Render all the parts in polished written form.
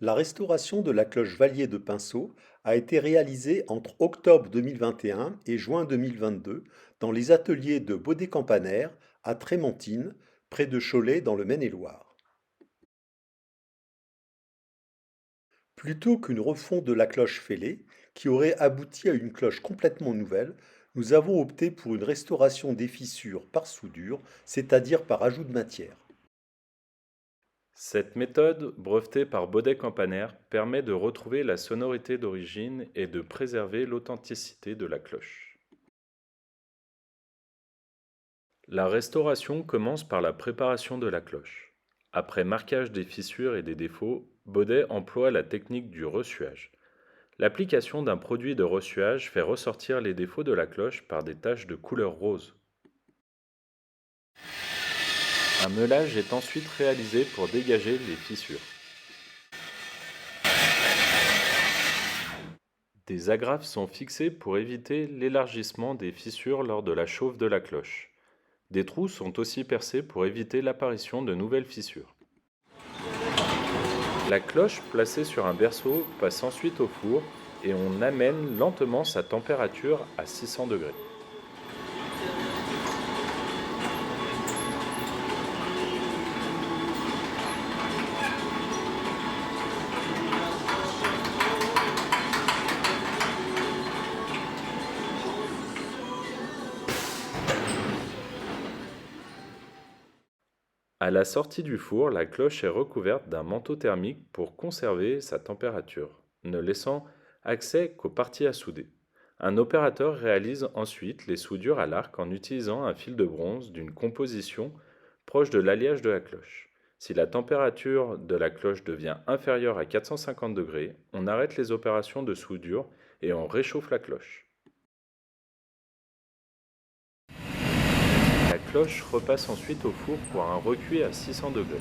La restauration de la cloche Vallier de Pinceau a été réalisée entre octobre 2021 et juin 2022 dans les ateliers de Baudet-Campaner à Trémentines, près de Cholet dans le Maine-et-Loire. Plutôt qu'une refonte de la cloche fêlée, qui aurait abouti à une cloche complètement nouvelle, nous avons opté pour une restauration des fissures par soudure, c'est-à-dire par ajout de matière. Cette méthode, brevetée par Baudet-Campaner, permet de retrouver la sonorité d'origine et de préserver l'authenticité de la cloche. La restauration commence par la préparation de la cloche. Après marquage des fissures et des défauts, Baudet emploie la technique du ressuage. L'application d'un produit de ressuage fait ressortir les défauts de la cloche par des taches de couleur rose. Un meulage est ensuite réalisé pour dégager les fissures. Des agrafes sont fixées pour éviter l'élargissement des fissures lors de la chauffe de la cloche. Des trous sont aussi percés pour éviter l'apparition de nouvelles fissures. La cloche placée sur un berceau passe ensuite au four et on amène lentement sa température à 600 degrés. À la sortie du four, la cloche est recouverte d'un manteau thermique pour conserver sa température, ne laissant accès qu'aux parties à souder. Un opérateur réalise ensuite les soudures à l'arc en utilisant un fil de bronze d'une composition proche de l'alliage de la cloche. Si la température de la cloche devient inférieure à 450 degrés, on arrête les opérations de soudure et on réchauffe la cloche. La cloche repasse ensuite au four pour un recuit à 600 degrés.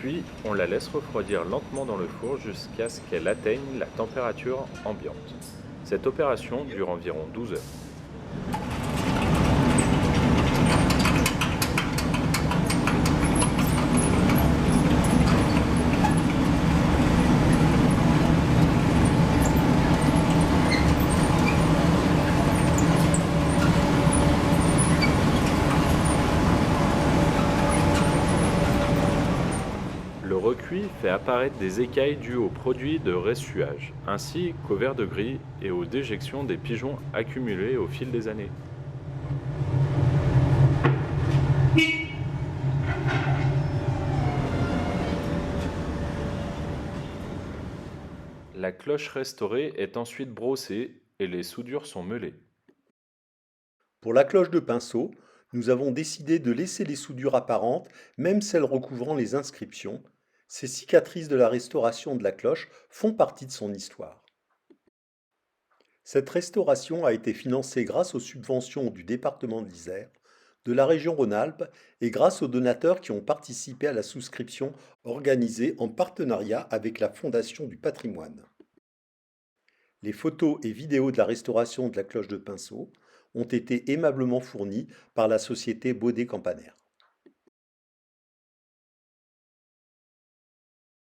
Puis, on la laisse refroidir lentement dans le four jusqu'à ce qu'elle atteigne la température ambiante. Cette opération dure environ 12 heures. Le recuit fait apparaître des écailles dues aux produits de ressuage, ainsi qu'au verre de gris et aux déjections des pigeons accumulés au fil des années. La cloche restaurée est ensuite brossée et les soudures sont meulées. Pour la cloche de Pinceau, nous avons décidé de laisser les soudures apparentes, même celles recouvrant les inscriptions. Ces cicatrices de la restauration de la cloche font partie de son histoire. Cette restauration a été financée grâce aux subventions du département de l'Isère, de la région Rhône-Alpes et grâce aux donateurs qui ont participé à la souscription organisée en partenariat avec la Fondation du patrimoine. Les photos et vidéos de la restauration de la cloche de Pinceau ont été aimablement fournies par la société Baudet-Campaner.